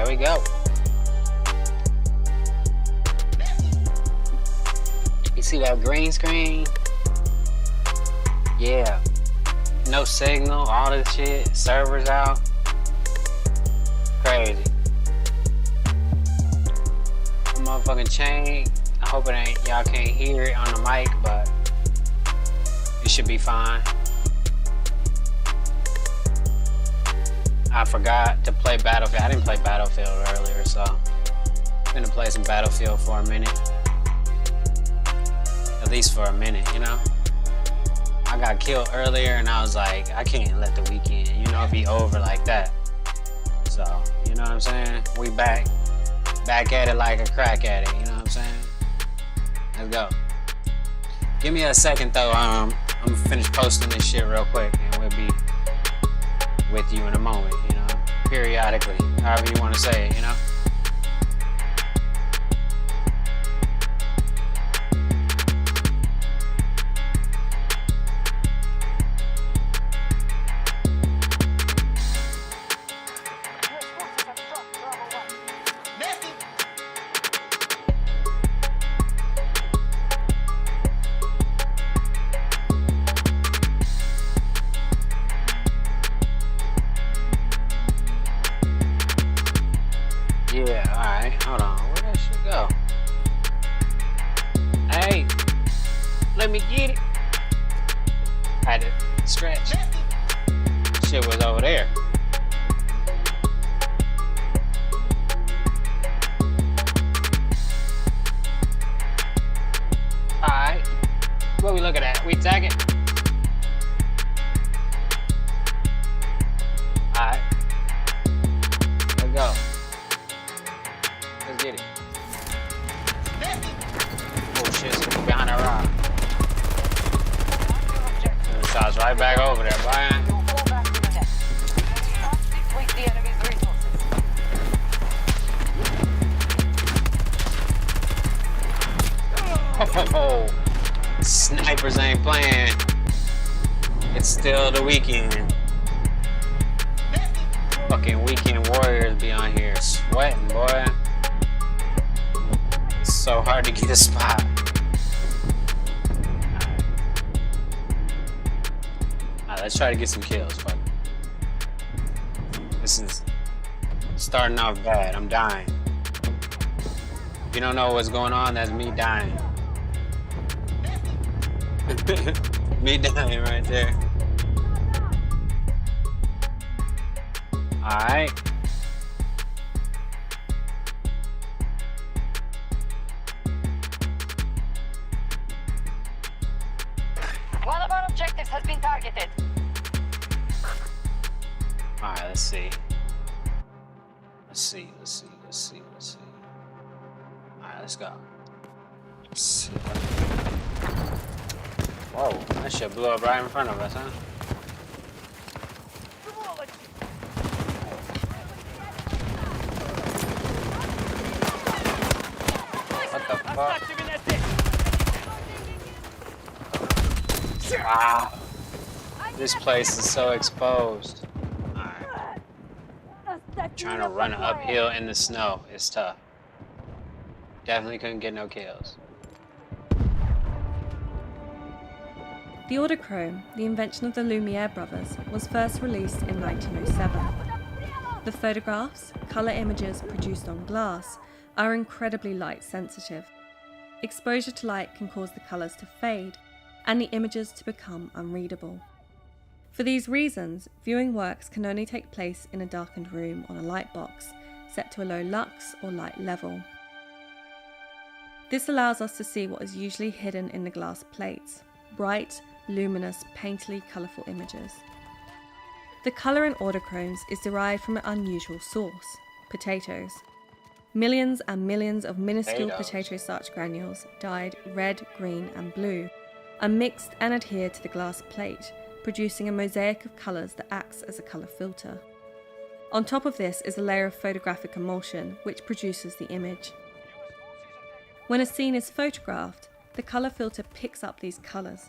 we go. You see that green screen? Yeah. No signal, all this shit, servers out. Crazy. The motherfucking chain. I hope it ain't, y'all can't hear it on the mic, but it should be fine. I forgot to play Battlefield. I didn't play Battlefield earlier, so I'm gonna play some Battlefield for a minute. At least for a minute, you know? I got killed earlier and I was like, I can't let the weekend, be over like that. So, you know what I'm saying? We back at it like a crack at it, you know what I'm saying? Let's go. Give me a second though, I'm gonna finish posting this shit real quick and we'll be with you in a moment, periodically, however you want to say it, Yeah, alright, hold on, where that shit go? Hey, let me get it. I had to stretch. Shit was over there. Alright, what we looking at? We tagging? Alright, let's go. Let's get it. Oh shit, it's behind that rock. Shots right back over there, Brian. Oh, snipers ain't playing. It's still the weekend. Fucking weekend warriors be on here sweating, boy. So hard to get a spot. Alright, let's try to get some kills. Fuck. This is starting off bad. I'm dying. If you don't know what's going on, that's me dying. Me dying right there. Alright. One of our objectives has been targeted. Alright, let's see. Let's see. Alright, let's go. Let's see. Whoa, that shit blew up right in front of us, huh? What the fuck? Wow. This place is so exposed. Alright. Trying to run uphill in the snow is tough. Definitely couldn't get no kills. The Audichrome, the invention of the Lumiere brothers, was first released in 1907. The photographs, colour images produced on glass, are incredibly light sensitive. Exposure to light can cause the colours to fade and the images to become unreadable. For these reasons, viewing works can only take place in a darkened room on a light box, set to a low lux or light level. This allows us to see what is usually hidden in the glass plates, bright, luminous, painterly, colourful images. The colour in Audichrome is derived from an unusual source, potatoes. Millions and millions of minuscule potato starch granules, dyed red, green and blue, are mixed and adhered to the glass plate, producing a mosaic of colours that acts as a colour filter. On top of this is a layer of photographic emulsion, which produces the image. When a scene is photographed, the colour filter picks up these colours.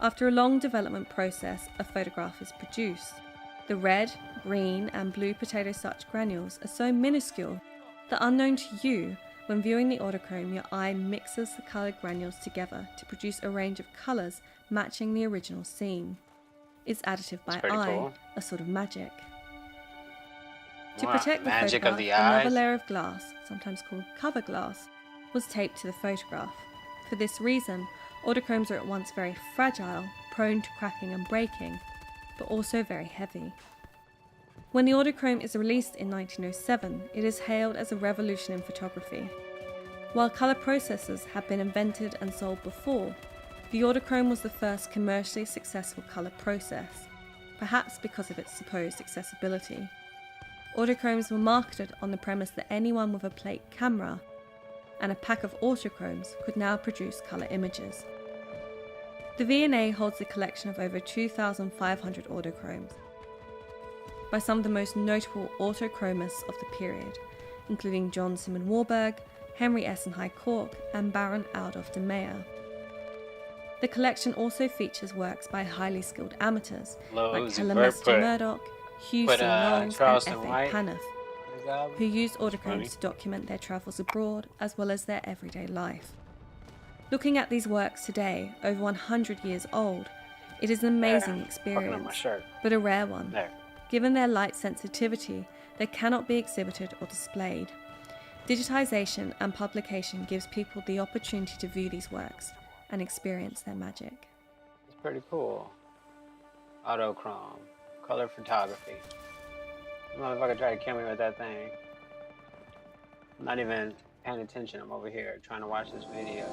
After a long development process, a photograph is produced. The red, green, and blue potato starch granules are so minuscule that, unknown to you, when viewing the autochrome, your eye mixes the coloured granules together to produce a range of colours matching the original scene. It's additive by pretty eye, cool. a sort of magic. To Wow, protect the magic photograph, of the another eyes. layer of glass, sometimes called cover glass, was taped to the photograph. For this reason, autochromes are at once very fragile, prone to cracking and breaking, but also very heavy. When the autochrome is released in 1907, it is hailed as a revolution in photography. While colour processors had been invented and sold before, the autochrome was the first commercially successful colour process, perhaps because of its supposed accessibility. Autochromes were marketed on the premise that anyone with a plate camera and a pack of autochromes could now produce colour images. The V&A holds a collection of over 2,500 autochromes by some of the most notable autochromists of the period, including John Simon Warburg, Henry Essenhigh Cork, and Baron Adolf de Meyer. The collection also features works by highly skilled amateurs like Helen Mester Murdoch, Hugh C. Knowles, Charleston and F.A. White. Paniff, who used autochromes to document their travels abroad as well as their everyday life. Looking at these works today, over 100 years old, it is an amazing experience, but a rare one. There. Given their light sensitivity, they cannot be exhibited or displayed. Digitization and publication gives people the opportunity to view these works and experience their magic. It's pretty cool. Autochrome, color photography. Motherfucker tried to kill me with that thing. I'm not even paying attention. I'm over here trying to watch this video.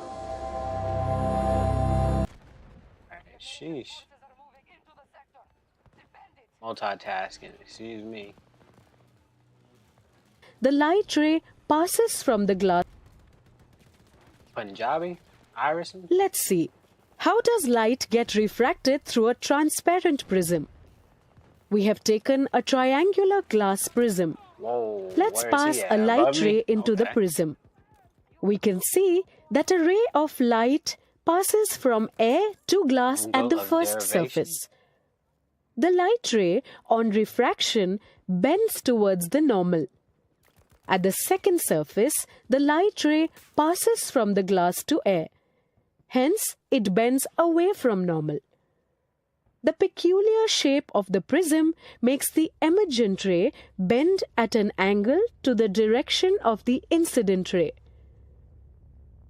Sheesh. Multitasking, excuse me. The light ray passes from the glass. Punjabi? Irison? Let's see. How does light get refracted through a transparent prism? We have taken a triangular glass prism. Whoa. Let's where is pass he a at? light Above me? ray into the Okay. prism. We can see that a ray of light passes from air to glass at Angle the of first derivation. surface. The light ray on refraction bends towards the normal. At the second surface, the light ray passes from the glass to air. Hence, it bends away from normal. The peculiar shape of the prism makes the emergent ray bend at an angle to the direction of the incident ray.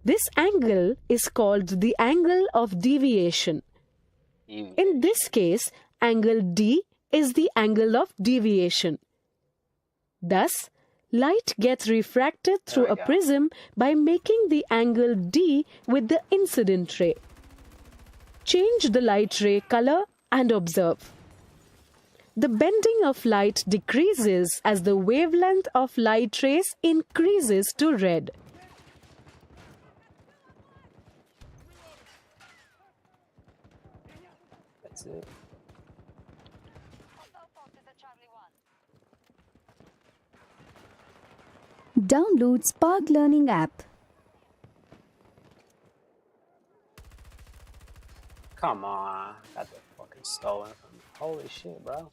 This angle is called the angle of deviation. In this case, angle D is the angle of deviation. Thus, light gets refracted through a prism by making the angle D with the incident ray. Change the light ray color and observe. The bending of light decreases as the wavelength of light rays increases to red. That's it. Download Spark Learning app. Come on. Got the fucking stolen from me. Holy shit, bro.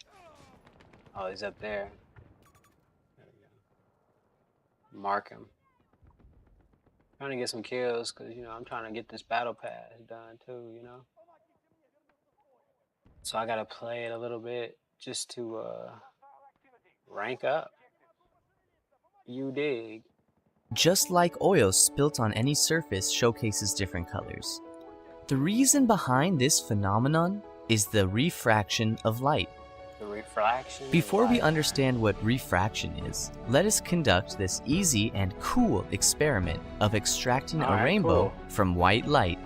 Oh, he's up there. There we go. Mark him. Trying to get some kills, because, you know, I'm trying to get this battle pass done, too, you know? So I gotta play it a little bit just to rank up. You dig? Just like oil spilt on any surface showcases different colors. The reason behind this phenomenon is the refraction of light. The refraction. of Before we light. understand what refraction is, let us conduct this easy and cool experiment of extracting a Alright, rainbow cool. from white light.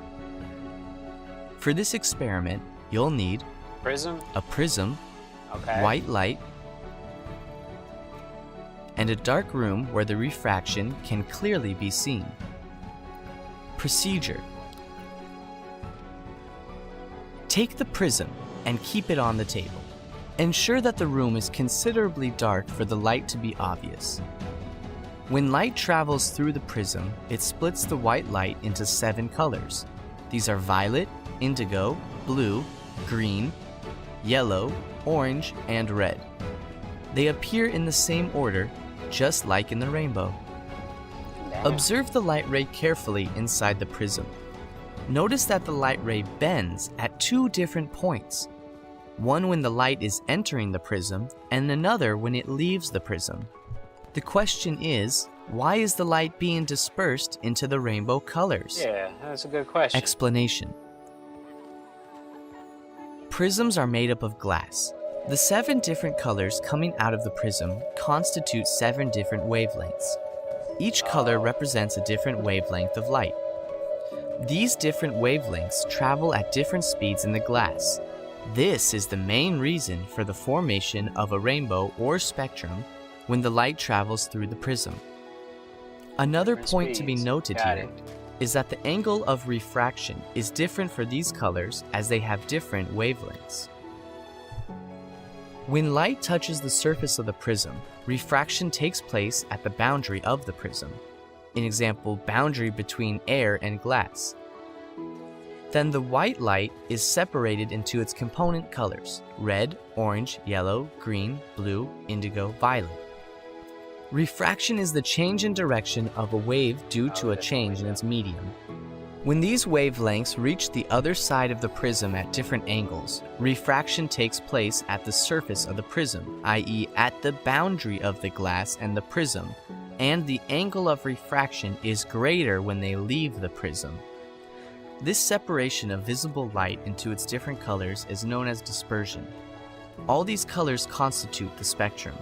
For this experiment, you'll need Prism? a prism, Okay. white light, and a dark room where the refraction can clearly be seen. Procedure. Take the prism and keep it on the table. Ensure that the room is considerably dark for the light to be obvious. When light travels through the prism, it splits the white light into 7 colors. These are violet, indigo, blue, green, yellow, orange, and red. They appear in the same order, just like in the rainbow. Damn. Observe the light ray carefully inside the prism. Notice that the light ray bends at two different points. One when the light is entering the prism, and another when it leaves the prism. The question is, why is the light being dispersed into the rainbow colors? Yeah, that's a good question. Explanation. Prisms are made up of glass. The 7 different colors coming out of the prism constitute 7 different wavelengths. Each color represents a different wavelength of light. These different wavelengths travel at different speeds in the glass. This is the main reason for the formation of a rainbow or spectrum when the light travels through the prism. Another Different point to be speeds. noted Got here it. is that the angle of refraction is different for these colors as they have different wavelengths. When light touches the surface of the prism, refraction takes place at the boundary of the prism. In example, boundary between air and glass. Then the white light is separated into its component colors: red, orange, yellow, green, blue, indigo, violet. Refraction is the change in direction of a wave due to a change in its medium. When these wavelengths reach the other side of the prism at different angles, refraction takes place at the surface of the prism, i.e. at the boundary of the glass and the prism, and the angle of refraction is greater when they leave the prism. This separation of visible light into its different colors is known as dispersion. All these colors constitute the spectrum.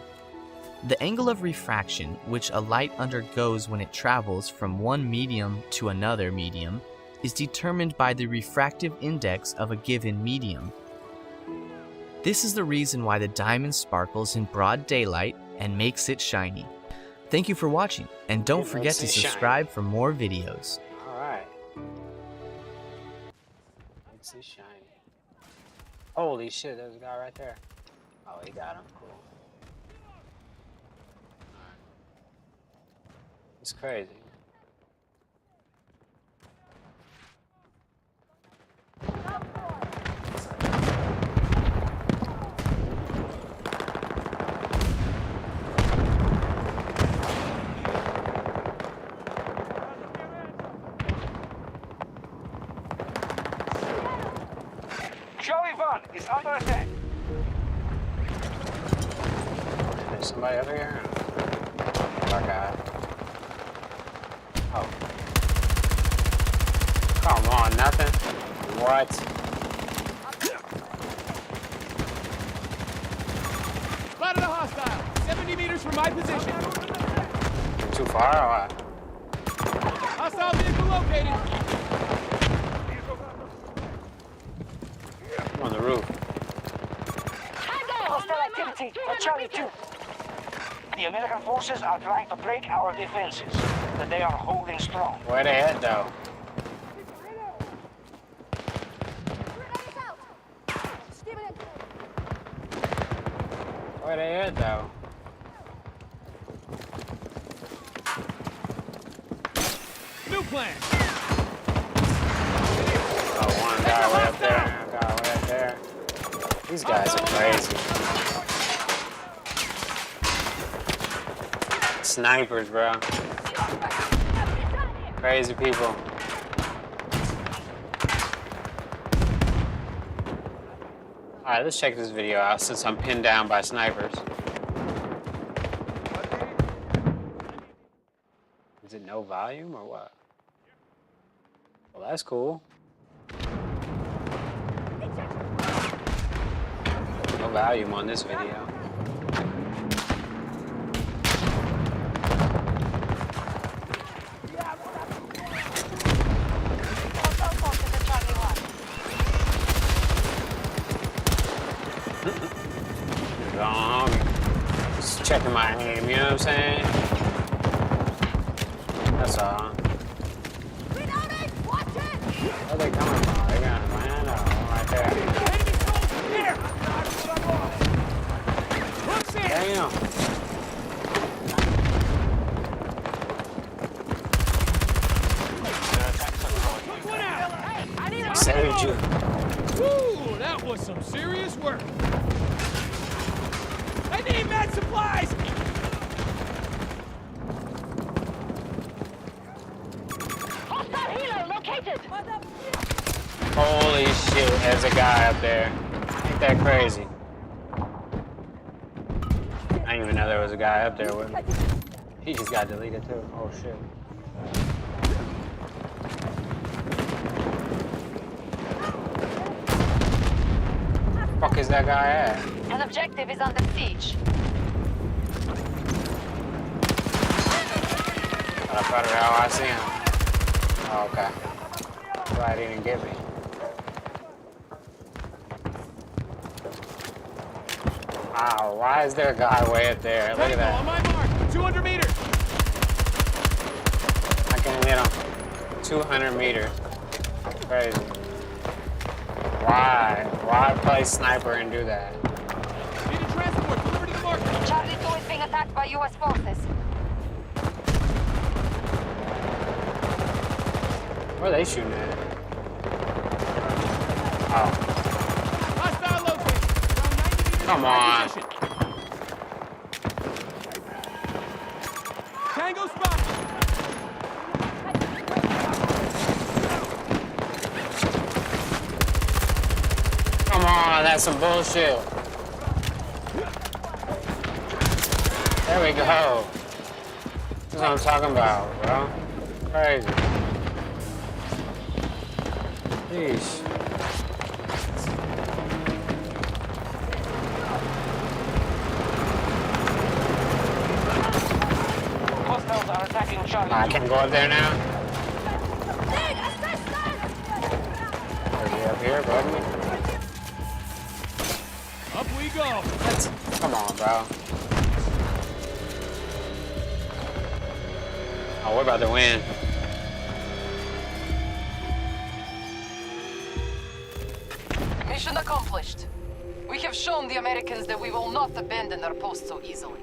The angle of refraction, which a light undergoes when it travels from one medium to another medium, is determined by the refractive index of a given medium. This is the reason why the diamond sparkles in broad daylight and makes it shiny. Thank you for watching, and don't forget to subscribe for more videos. Alright. Makes it shiny. Holy shit, there's a guy right there. Oh, he got him. Cool. It's crazy. Charlie 1 is under attack. There's somebody over here. Our guy. Oh. Come on, nothing. What? Spotted a hostile. 70 meters from my position. Too far or what? Hostile vehicle located. I'm on the roof. Hostile activity at Charlie 2. The American forces are trying to break our defenses, but they are holding strong. Where they at though? Where they at though? New plan. Oh, one guy way up there, one guy way up there. These guys are crazy. Snipers, bro. Crazy people. Alright, let's check this video out since I'm pinned down by snipers. Is it no volume or what? Well, that's cool. No volume on this video. Hostile forces at Charlie 1. Wrong. Just checking my aim, you know what I'm saying? That's all. Reloading! Watch it! Where are they coming from? They got man right there. Damn. Saved you. Woo, that was some serious work. I need med supplies! Hostile healer located! Holy shit, there's a guy up there. Ain't that crazy? I didn't even know there was a guy up there with me. He just got deleted too. Oh shit. Fuck is that guy at? An objective is under siege. I thought of how I see him. Oh, okay. Glad he didn't get me. Wow, why is there a guy way up there? Look at Tango on that. my mark! 200 meters! I can hit him. 200 meters. Crazy. Why? Why play sniper and do that? Need a transport! Deliver to the mark! Charlie 2 is being attacked by U.S. forces. Where are they shooting at? Oh, Hostile located! Around 90 meters come from my on. position. Tango spot! Come on, that's some bullshit. There we go. That's what I'm talking about, bro. Crazy. Jeez. Hostiles are attacking Charlie I 2. can go up there now. Is he up here above me? Up we go! Come on, bro. Oh, we're about to win. Mission accomplished. We have shown the Americans that we will not abandon their post so easily.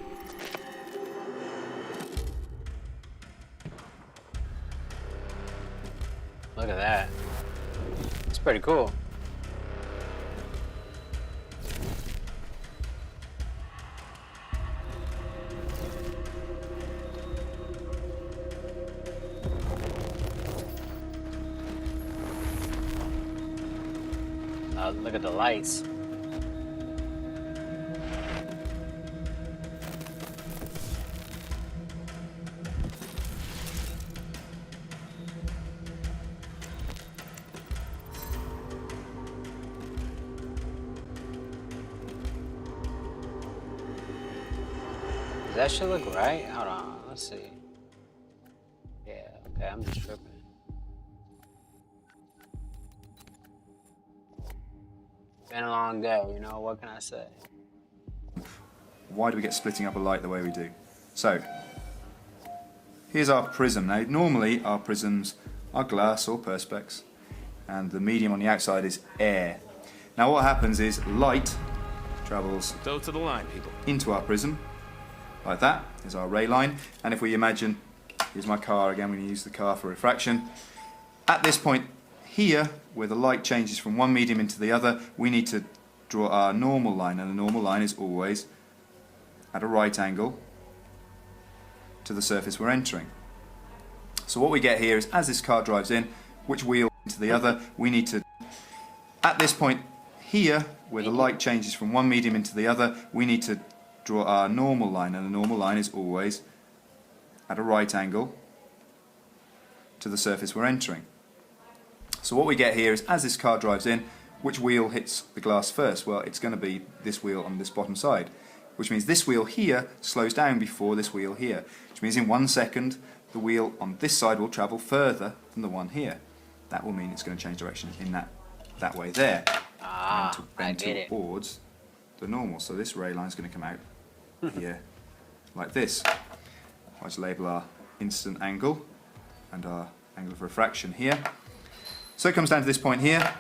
Look at that. It's pretty cool. Look at the lights. Does that shit look right? Hold on, let's see. Yeah, okay, I'm just tripping. Been a long day, you know, what can I say? Why do we get splitting up a light the way we do? So, here's our prism. Now, normally our prisms are glass or perspex, and the medium on the outside is air. Now what happens is light travels Go to the line, people. into our prism, like that, is our ray line, and if we imagine, here's my car again, we use the car for refraction. At this point here, where the light changes from one medium into the other, we need to draw our normal line, and the normal line is always at a right angle to the surface we're entering. So what we get here is, as this car drives in, which wheel into the other, we need to, at this point here, where the light changes from one medium into the other, we need to draw our normal line, and the normal line is always at a right angle to the surface we're entering. So what we get here is, as this car drives in, which wheel hits the glass first? Well, it's going to be this wheel on this bottom side, which means this wheel here slows down before this wheel here, which means in 1 second the wheel on this side will travel further than the one here. That will mean it's going to change direction in that way there, Ah, I and get it. towards the normal. So this ray line is going to come out here like this. I'll just label our incident angle and our angle of refraction here. So it comes down to this point here,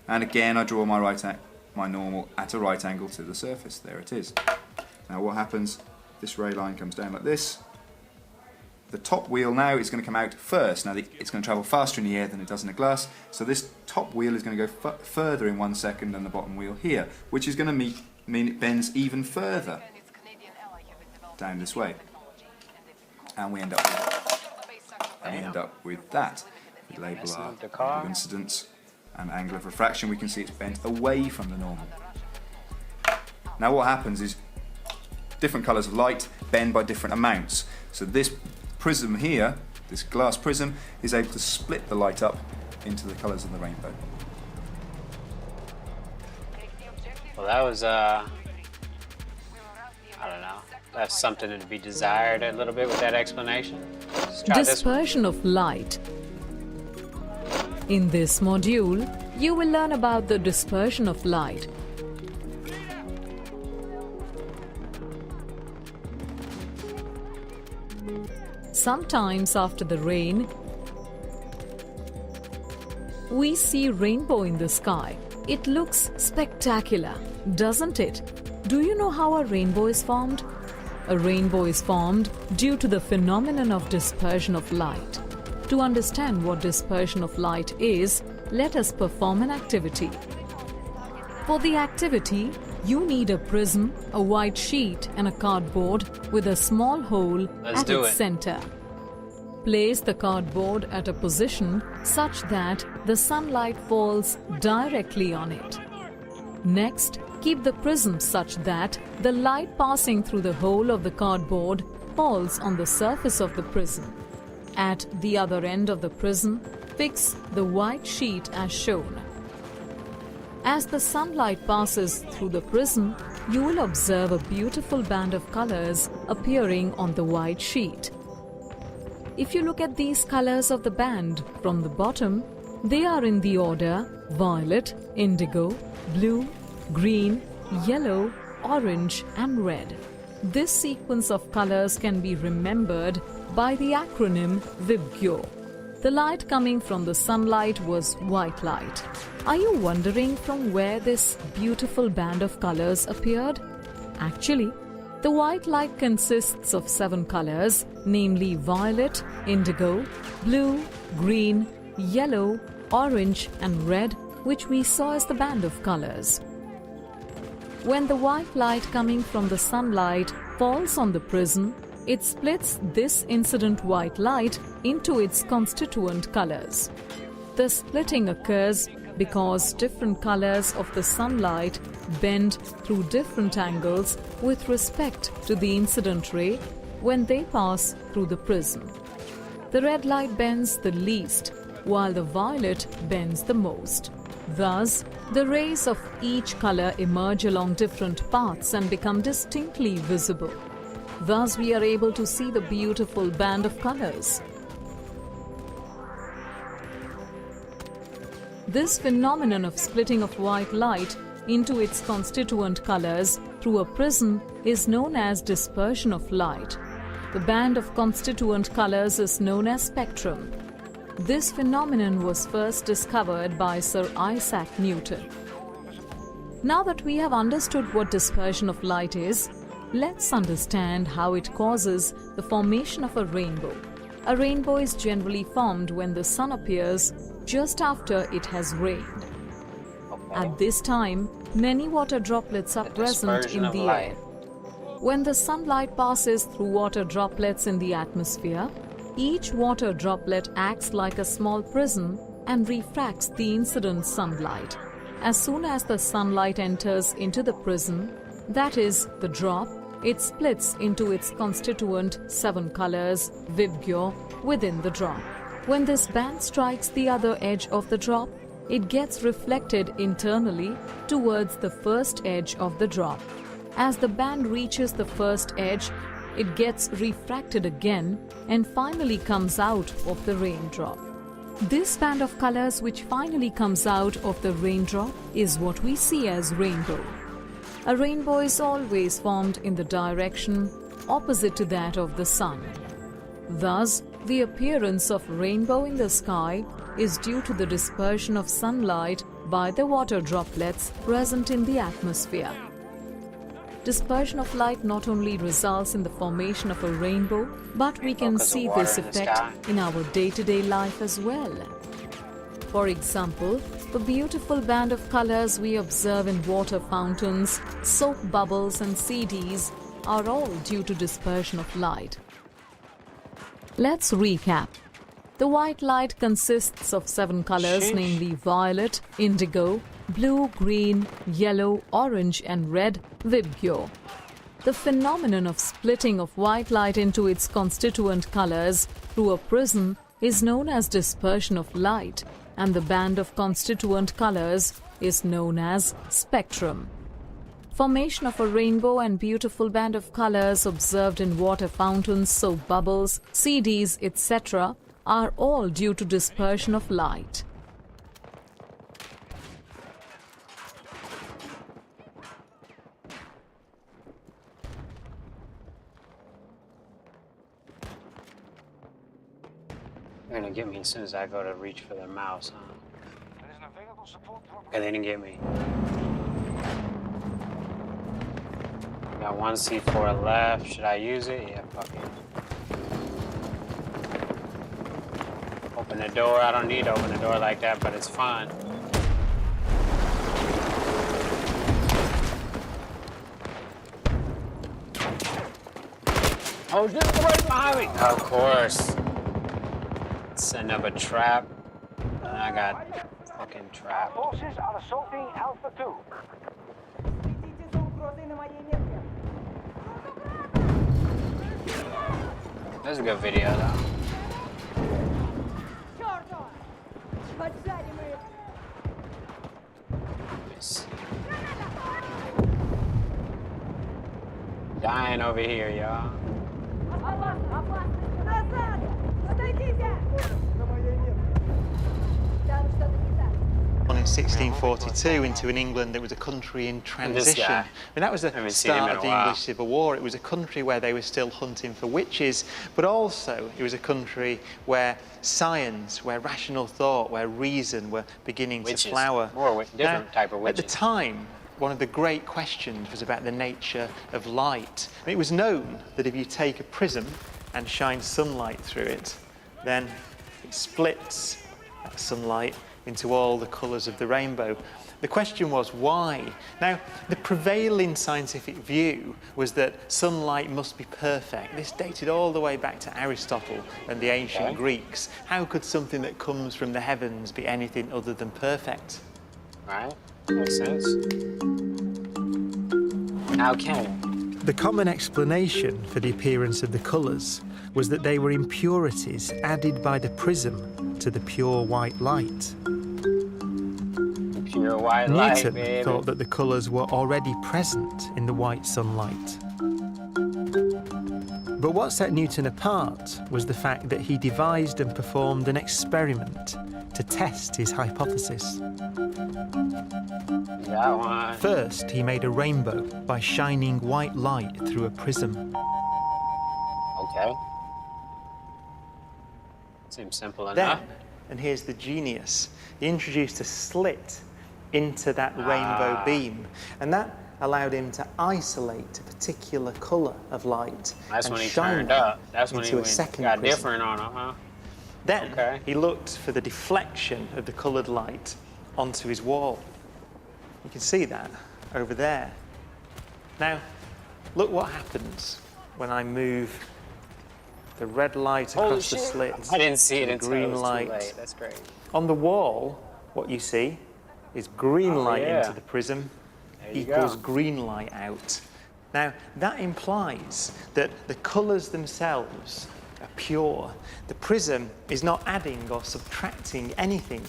and again I draw my normal at a right angle to the surface. There it is. Now what happens? This ray line comes down like this. The top wheel now is going to come out first. Now it's going to travel faster in the air than it does in the glass, so this top wheel is going to go further in 1 second than the bottom wheel here, which is going to mean it bends even further down this way. And we end up with that. We label our angle of incidence and angle of refraction. We can see it's bent away from the normal. Now what happens is different colours of light bend by different amounts. So this prism here, this glass prism, is able to split the light up into the colours of the rainbow. Well, that was, I don't know, that's something to be desired a little bit with that explanation. Let's try Dispersion of light. In this module, you will learn about the dispersion of light. Sometimes after the rain, we see rainbow in the sky. It looks spectacular, doesn't it? Do you know how a rainbow is formed? A rainbow is formed due to the phenomenon of dispersion of light. To understand what dispersion of light is, let us perform an activity. For the activity, you need a prism, a white sheet and a cardboard with a small hole at its center. Place the cardboard at a position such that the sunlight falls directly on it. Next, keep the prism such that the light passing through the hole of the cardboard falls on the surface of the prism. At the other end of the prism, fix the white sheet as shown. As the sunlight passes through the prism, you will observe a beautiful band of colors appearing on the white sheet. If you look at these colors of the band from the bottom, they are in the order violet, indigo, blue, green, yellow, orange and red. This sequence of colors can be remembered by the acronym VIBGYOR. The light coming from the sunlight was white light. Are you wondering from where this beautiful band of colors appeared? Actually, the white light consists of 7 colors, namely violet, indigo, blue, green, yellow, orange and red, which we saw as the band of colors. When the white light coming from the sunlight falls on the prism, it splits this incident white light into its constituent colors. The splitting occurs because different colors of the sunlight bend through different angles with respect to the incident ray when they pass through the prism. The red light bends the least, while the violet bends the most. Thus, the rays of each color emerge along different paths and become distinctly visible. Thus, we are able to see the beautiful band of colors. This phenomenon of splitting of white light into its constituent colors through a prism is known as dispersion of light. The band of constituent colors is known as spectrum. This phenomenon was first discovered by Sir Isaac Newton. Now that we have understood what dispersion of light is, let's understand how it causes the formation of a rainbow. A rainbow is generally formed when the sun appears just after it has rained. At this time, many water droplets are present in the air. When the sunlight passes through water droplets in the atmosphere, each water droplet acts like a small prism and refracts the incident sunlight. As soon as the sunlight enters into the prism, that is, the drop, it splits into its constituent 7 colors, VIBGYOR, within the drop. When this band strikes the other edge of the drop, it gets reflected internally towards the first edge of the drop. As the band reaches the first edge, it gets refracted again and finally comes out of the raindrop. This band of colors which finally comes out of the raindrop is what we see as rainbow. A rainbow is always formed in the direction opposite to that of the sun. Thus, the appearance of rainbow in the sky is due to the dispersion of sunlight by the water droplets present in the atmosphere. Dispersion of light not only results in the formation of a rainbow, but we can see this effect in our day-to-day life as well. For example, the beautiful band of colors we observe in water fountains, soap bubbles and CDs are all due to dispersion of light. Let's recap. The white light consists of 7 colors, namely violet, indigo, blue, green, yellow, orange, and red Vibgyo. The phenomenon of splitting of white light into its constituent colors through a prism is known as dispersion of light, and the band of constituent colors is known as spectrum. Formation of a rainbow and beautiful band of colors observed in water fountains, soap bubbles, CDs, etc. are all due to dispersion of light. They're gonna get me as soon as I go to reach for their mouse, huh? There is an available support program. Okay, they didn't get me. Got 1 C4 left. Should I use it? Yeah, fuck it. Open the door. I don't need to open the door like that, but it's fun. Oh, shit, right behind me! Of course. Setting up a trap. And I got fucking trapped. Forces are assaulting Alpha 2. That's a good video, though. Miss. Dying over here, y'all. In 1642 into an England that was a country in transition. guy. I mean, that was the start of the while. English Civil War. It was a country where they were still hunting for witches, but also it was a country where science, where rational thought, where reason were beginning Witches. to flower. More different type of witches. At the time, one of the great questions was about the nature of light. And it was known that if you take a prism and shine sunlight through it, then it splits that sunlight into all the colours of the rainbow. The question was why? Now, the prevailing scientific view was that sunlight must be perfect. This dated all the way back to Aristotle and the ancient Greeks. How could something that comes from the heavens be anything other than perfect? Right, makes sense. How can it? The common explanation for the appearance of the colours was that they were impurities added by the prism to the pure white light. Pure white light, Newton baby. thought that the colours were already present in the white sunlight. But what set Newton apart was the fact that he devised and performed an experiment to test his hypothesis. That one. First, he made a rainbow by shining white light through a prism. Okay. Seems simple enough. Then, and here's the genius, he introduced a slit into that rainbow beam, and that allowed him to isolate a particular colour of light. That's and when he shine turned up. That's when into he a second got prism. different on him, huh? Then he looked for the deflection of the coloured light onto his wall. You can see that over there. Now, look what happens when I move the red light across the slit. I didn't see it the until green it was light. too late. That's great. On the wall, what you see is green light into the prism you equals go. green light out. Now, that implies that the colours themselves are pure. The prism is not adding or subtracting anything.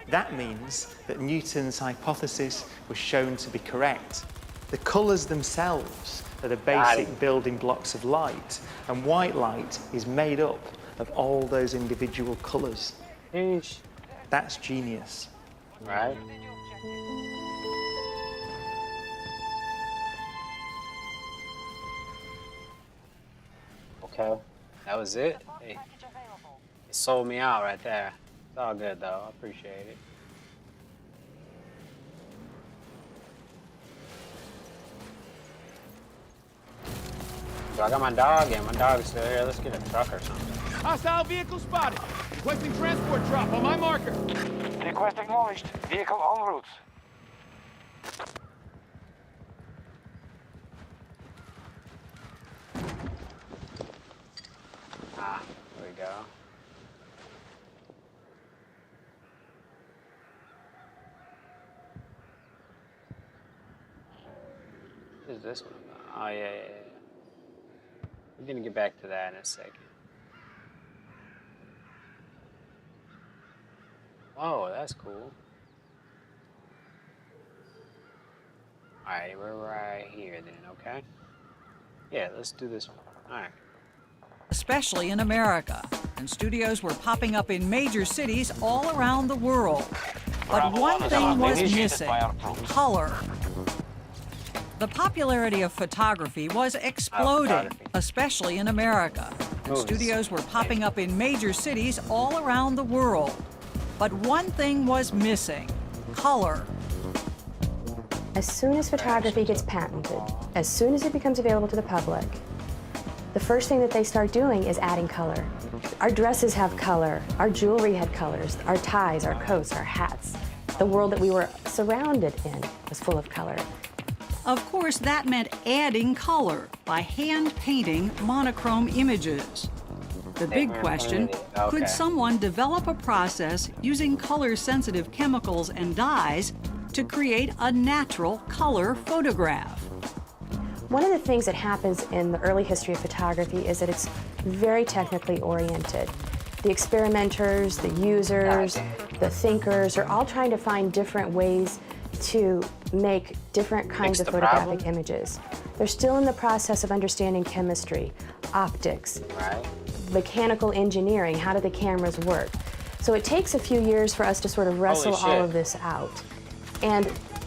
That means that Newton's hypothesis was shown to be correct. The colours themselves are the basic building blocks of light, and white light is made up of all those individual colours. That's genius. Right? Okay, that was it. Hey, it sold me out right there. It's all good though. I appreciate it. So I got my dog in. My dog's still here. Let's get a truck or something. Hostile vehicle spotted. Requesting transport drop on my marker. Request acknowledged. Vehicle en route. go. What is this one about? Oh, yeah. We're gonna get back to that in a second. Oh, that's cool. Alright, we're right here then, okay? Yeah, let's do this one. Alright. Especially in America, and studios were popping up in major cities all around the world. But one thing was missing: color. The popularity of photography was exploding, especially in America, and studios were popping up in major cities all around the world. But one thing was missing: color. As soon as photography gets patented, as soon as it becomes available to the public, the first thing that they start doing is adding color. Our dresses have color, our jewelry had colors, our ties, our coats, our hats. The world that we were surrounded in was full of color. Of course, that meant adding color by hand painting monochrome images. The big question, could someone develop a process using color-sensitive chemicals and dyes to create a natural color photograph? One of the things that happens in the early history of photography is that it's very technically oriented. The experimenters, the users, the thinkers are all trying to find different ways to make different kinds of photographic images. They're still in the process of understanding chemistry, optics, mechanical engineering, how do the cameras work. So it takes a few years for us to sort of wrestle all of this out. And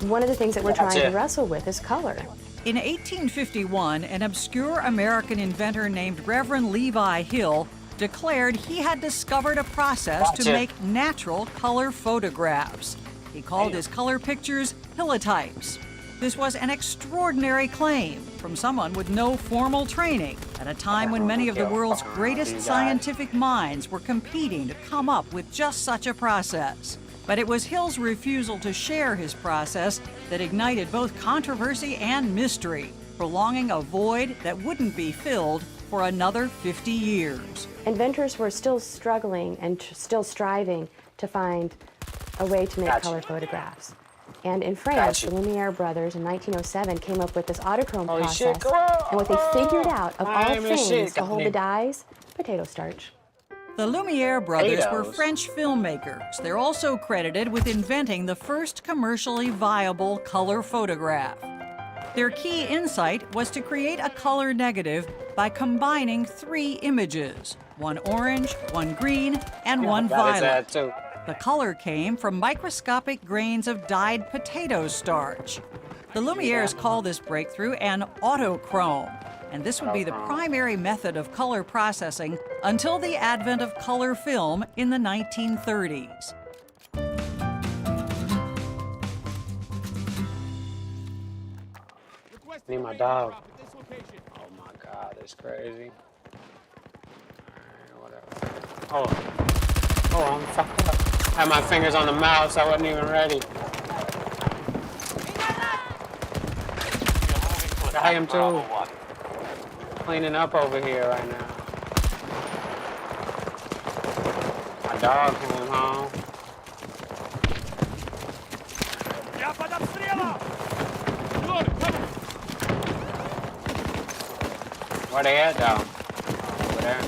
one of the things that we're trying to wrestle with is color. In 1851, an obscure American inventor named Reverend Levi Hill declared he had discovered a process to make natural color photographs. He called his color pictures holotypes. This was an extraordinary claim from someone with no formal training at a time when many of the world's greatest scientific minds were competing to come up with just such a process. But it was Hill's refusal to share his process that ignited both controversy and mystery, prolonging a void that wouldn't be filled for another 50 years. Inventors were still struggling and still striving to find a way to make color photographs. And in France, the Lumiere brothers in 1907 came up with this autochrome process. And what they figured out, of all things, to hold the dyes, potato starch. The Lumiere brothers were French filmmakers. They're also credited with inventing the first commercially viable color photograph. Their key insight was to create a color negative by combining 3 images: one orange, one green, and one violet. The color came from microscopic grains of dyed potato starch. The Lumieres call this breakthrough an autochrome, and this would be the primary method of color processing until the advent of color film in the 1930s. Need my dog. Oh my God, that's crazy. Alright, whatever. Oh, I'm fucked up. I had my fingers on the mouse, I wasn't even ready. I am too. Cleaning up over here right now. My dog came home. Where they at though? Oh, over there.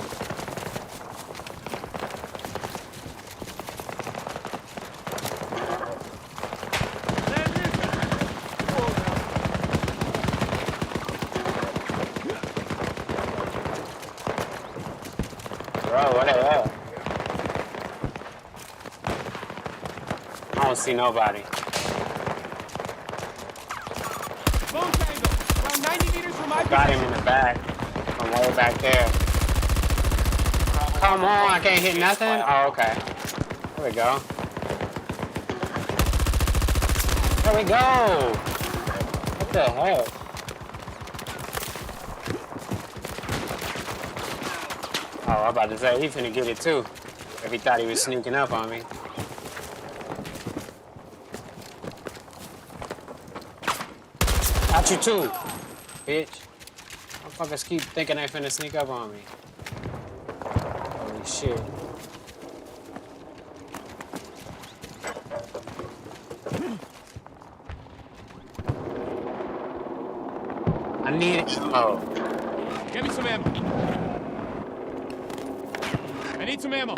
Bro, where they at? I don't see nobody. Bone tangle, around 90 meters from my Got him in the back. From way back there. Come on, I can't hit nothing? Oh, okay. There we go. There we go! What the heck? Oh, I'm about to say, he finna get it too. If he thought he was sneaking up on me. Got you too, bitch. Motherfuckers keep thinking they finna sneak up on me. Holy shit. I need ammo. Get me some ammo. I need some ammo.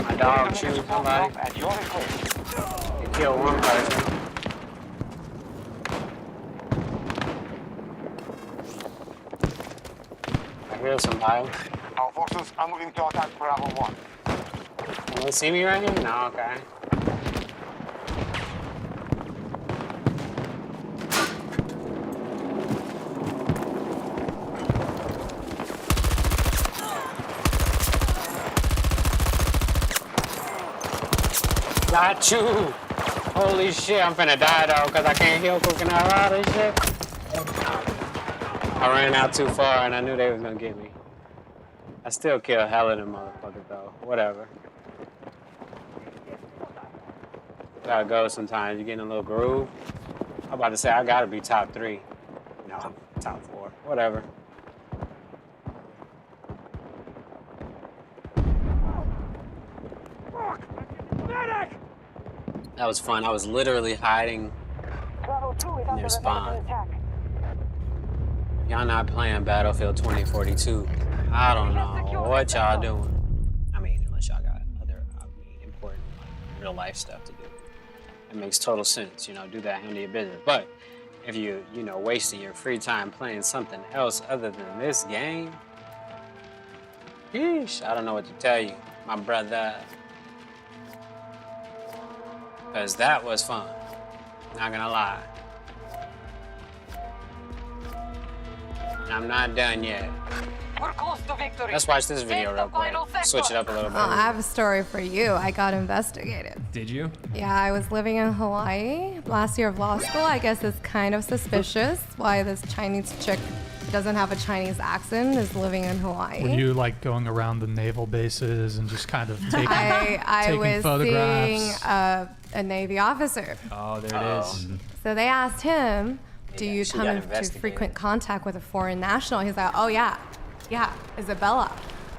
My dog chewed somebody. At your request. He killed one person. I hear somebody. Our forces are moving to attack Bravo 1. Can they see me right here? No, okay. Got you! Holy shit, I'm finna die though, cause I can't heal cooking out all this shit. I ran out too far and I knew they was gonna get me. I still kill hell of them motherfuckers though. Whatever. Gotta go sometimes. You get in a little groove. I'm about to say I gotta be top 3. No, top 4. Whatever. That was fun. I was literally hiding in their spawn. Y'all not playing Battlefield 2042. I don't know what y'all doing. I mean, unless y'all got other important real life stuff to do. It makes total sense, you know, do that, handle your business. But if you know, wasting your free time playing something else other than this game, yeesh, I don't know what to tell you, my brother. Because that was fun. Not gonna lie. And I'm not done yet. We're close to victory. Let's watch this video real quick. Switch it up a little bit. I have a story for you. I got investigated. Did you? Yeah, I was living in Hawaii last year of law school. I guess it's kind of suspicious why this Chinese chick doesn't have a Chinese accent is living in Hawaii. Were you like going around the naval bases and just kind of taking, I taking was photographs? seeing a Navy officer. Oh, there it is. So they asked him, do you she come got into investigated. frequent contact with a foreign national? He's like, oh yeah, Isabella.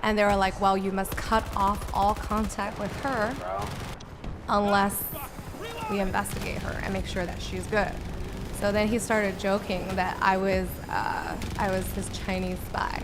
And they were like, well, you must cut off all contact with her unless we investigate her and make sure that she's good. So then he started joking that I was his Chinese spy.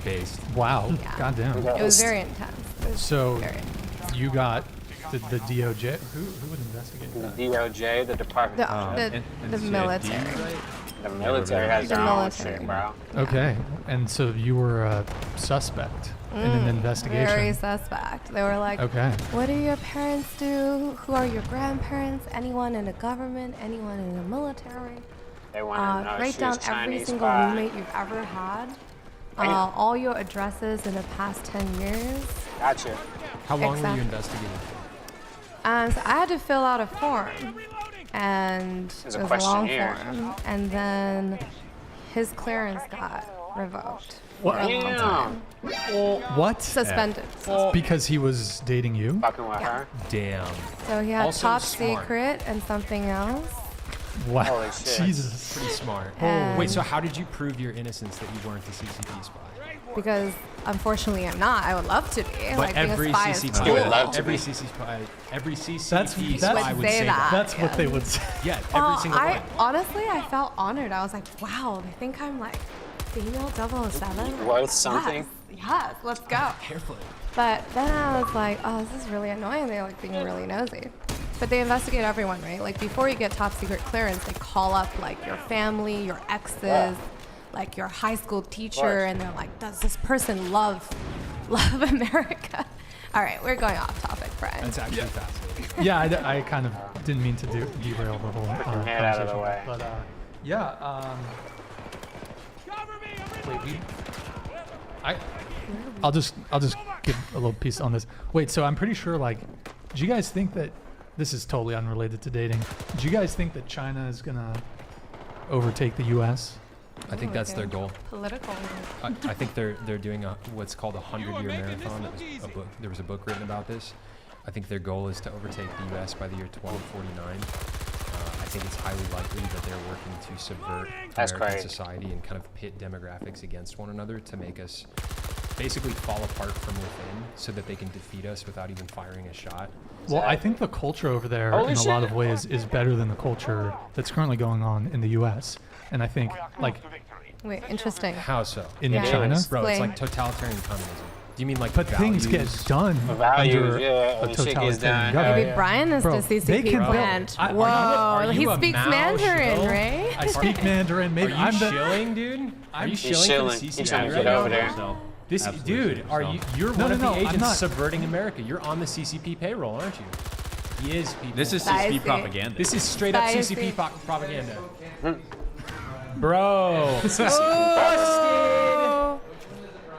Based. Wow. Yeah. Goddamn. It was very intense. It was So very intense. you got the DOJ. Who would investigate The that? DOJ, the Department. The military. The military has The their own military. shit, bro. Okay. And so you were a suspect in an investigation. Very suspect. They were like, Okay. what do your parents do? Who are your grandparents? Anyone in the government? Anyone in the military? They want to know Write she down was every Chinese single spy. roommate you've ever had. Damn. All your addresses in the past 10 years. Gotcha. How long were Exactly. you investigating? So I had to fill out a form, and There's it a was a long questionnaire. form, and then his clearance got revoked. What? For a long time. What? Suspended. Because he was dating you? Fucking with her. Damn. So he had Also top smart. secret and something else. Wow. Holy shit. Jesus. Pretty smart. And- Wait, so how did you prove your innocence that you weren't the CCP spy? Because unfortunately I'm not. I would love to be. But like being a every spy is CCP, You would cool. love to every be. CCP spy, every CCP That's- spy would say say that. That's what yeah. they would say. Yeah, every Well, single one. honestly, I felt honored. I was like, wow, they think I'm like female 007. Worth something? Yes, let's go. Carefully. But then I was like, oh, this is really annoying. They're like being really nosy. But they investigate everyone, right? Like before you get top secret clearance, they call up like your family, your exes, like your high school teacher, and they're like, does this person love America? All right, we're going off topic, Brian. That's actually fascinating. Yeah, I kind of didn't mean to derail the whole Head out of the conversation. way. But yeah, wait, I'll just give a little piece on this. Wait, so I'm pretty sure, like, do you guys think that this is totally unrelated to dating? Do you guys think that China is gonna overtake the U.S.? I think that's their goal. Political. I think they're doing what's called a 100-year marathon. That was a book. There was a book written about this. I think their goal is to overtake the U.S. by the year 2049. I think it's highly likely that they're working to subvert That's American crazy. society and kind of pit demographics against one another to make us basically fall apart from within so that they can defeat us without even firing a shot. Well, I think the culture over there, Holy in a lot shit. of ways, is better than the culture that's currently going on in the U.S. And I think, like, Wait, interesting. How so? in Yeah. China, Bro, it's Explain. like totalitarian communism. Do you mean like but things get values? done Values, under yeah, a and shit gets totalitarian done. government. Maybe Brian is Bro, the they CCP can build- plant. I- Whoa, are he you a speaks Mao Mandarin, shill? right? I speak Mandarin. Maybe Are you I'm the. shilling, dude? Are you He's shilling for chilling. the He's CCP trying to right get now? over there. This Absolutely dude, super are so. you? You're No, one no, of no, the I'm agents not. subverting America. You're on the CCP payroll, aren't you? He is, people. This is Spicy. CCP propaganda. This is straight up Spicy. CCP propaganda. Bro. Ooh.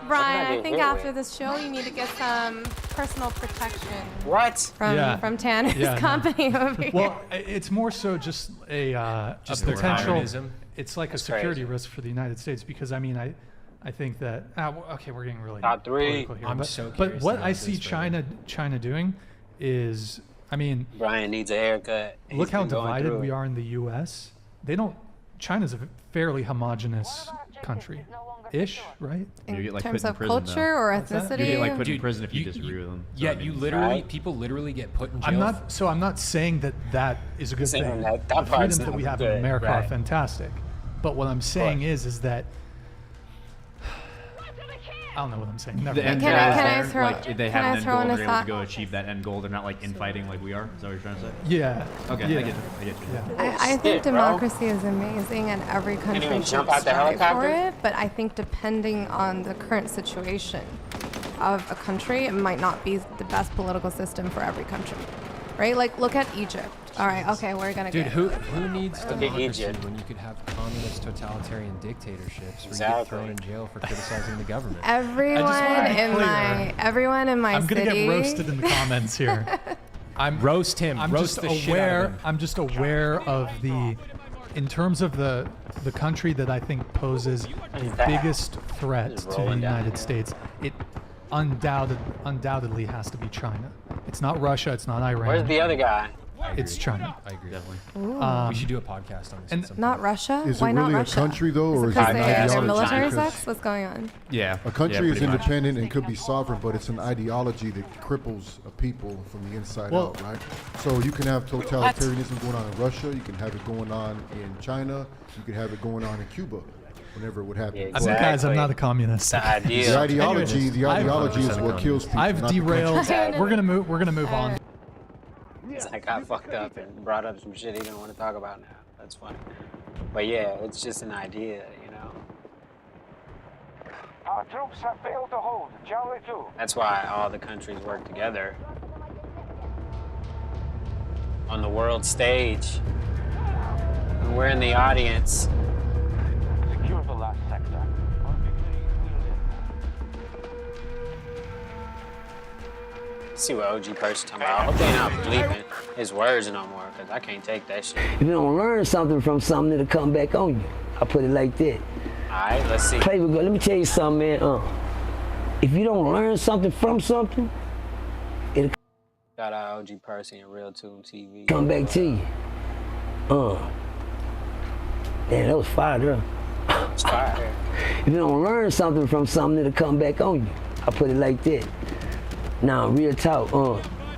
Brian, I get think hit after with? this show, you need to get some personal protection What? from Tanner's Yeah, no. company over here. Well, it's more so just a Just potential. communism. It's like That's a security crazy. risk for the United States because I mean I think that okay, we're getting really Top three. political here, I'm but, so but curious what to know I this, see brother. China doing is, I mean, Brian needs a haircut. He's look how been going divided through we it. are in the U.S. They don't. China's a fairly homogenous country, ish, right? in You get, like, terms put in of prison, culture though. or What's that? You get like ethnicity. put in Dude, prison if you you- disagree with them. So, Yeah, I mean, you literally, Right. people literally get put in jail. I'm not. So I'm not saying that is a good Saying thing. that the part's freedoms that not we have in good, America are right. fantastic, but what I'm saying is that I don't know what I'm saying. Never The mind. end Can goal I- is can I there. throw- Like, if they can have I an end throw goal, in and a they're able to thought? go achieve that end goal. They're not like infighting like we are. Is that what you're trying to say? Yeah. Okay, yeah. I get you. I get you. Yeah. I think Shit, bro. democracy is amazing and every country even should jump out the strive for helicopter? it, but I think depending on the current situation of a country, it might not be the best political system for every country. Right? Like, look at Egypt. All right, okay, we're gonna Dude, get who needs Look at democracy Egypt. when you could have communist totalitarian dictatorships where you get Exactly. thrown in jail for criticizing the government? everyone wanna be in clear. everyone in my I'm gonna city. get roasted in the comments here. I'm Roast him. I'm roast just the shit out aware. of him. I'm just aware of in terms of the country that I think poses the that? biggest threat Just to the rolling down United here. States. It undoubtedly has to be China. It's not Russia. It's not Iran. Where's the other guy? I It's agree. China. I agree. Definitely. Ooh. We should do a podcast on this. and at some Not point. Russia? Is Why it not really a Russia? country though, or is because it an they're ideology? military Because sex? What's going on? Yeah. a country yeah, is pretty much. independent and could be sovereign, but it's an ideology that cripples a people from the inside Well- out, right? So you can have totalitarianism going on in Russia, you can have it going on in China, you can have it going on in Cuba, whenever it would happen. Yeah, I mean, guys, I'm Exactly. not a communist. The idea. The ideology, Anyways, the ideology is what kills people. I've not the derailed. country. We're gonna move. We're gonna move on. I got fucked up and brought up some shit he didn't want to talk about now. That's funny. But yeah, it's just an idea, you know. Our troops have failed to hold Charlie 2. That's why all the countries work together on the world stage. And we're in the audience. Secure the last sector. Our victory will end. See what OG person talking about. I hope they not bleeping his words no more, because I can't take that shit. If you don't learn something from something, it'll come back on you. I put it like that. Alright, let's see. Play with God. Let me tell you something, man. If you don't learn something from something, it'll Shout out OG Percy and Real Tune TV. come back to you. Damn, that was fire, there. It's fire. If you don't learn something from something, it'll come back on you. I put it like that. Now, real talk.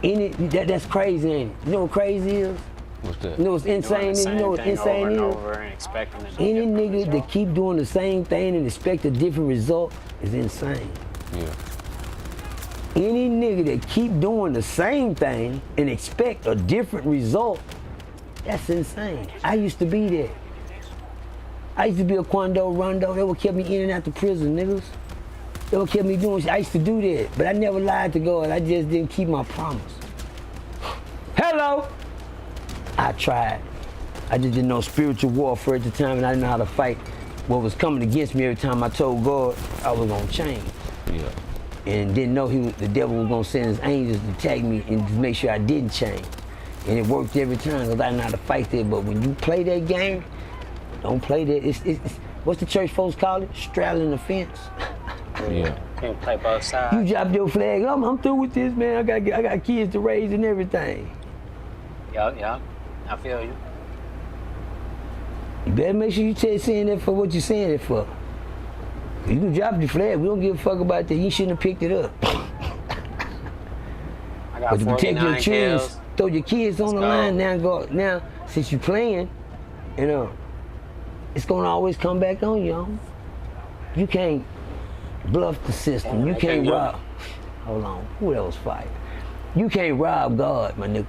That's crazy, ain't it? You know what crazy is? What's that? You know what's insane is? You know what insane is? Over and expecting to do Any different nigga that result. keep doing the same thing and expect a different result is insane. Yeah. Any nigga that keep doing the same thing and expect a different result, that's insane. I used to be that. I used to be a Quando Rondo. They would keep me in and out the prison, niggas. They would keep me doing shit. I used to do that, but I never lied to God. I just didn't keep my promise. Hello! I tried. I just didn't know spiritual warfare at the time, and I didn't know how to fight what was coming against me every time I told God I was gonna change. Yeah. And didn't know the devil was gonna send his angels to attack me and to make sure I didn't change. And it worked every time because I didn't know how to fight that. But when you play that game, don't play that. It's what's the church folks call it? Straddling the fence. Yeah. Can't play both sides. You drop your flag. I'm through with this, man. I got kids to raise and everything. Yup. I feel you. You better make sure you saying that for what you're saying it for. You can drop the flag. We don't give a fuck about that. You shouldn't have picked it up. I got But to protect your 49 children, kills. throw your kids on the line now since you're playing, you know, it's gonna always come back on you. You can't bluff the system. You can't rob. Hold on, who else fight? You can't rob God, my nigga.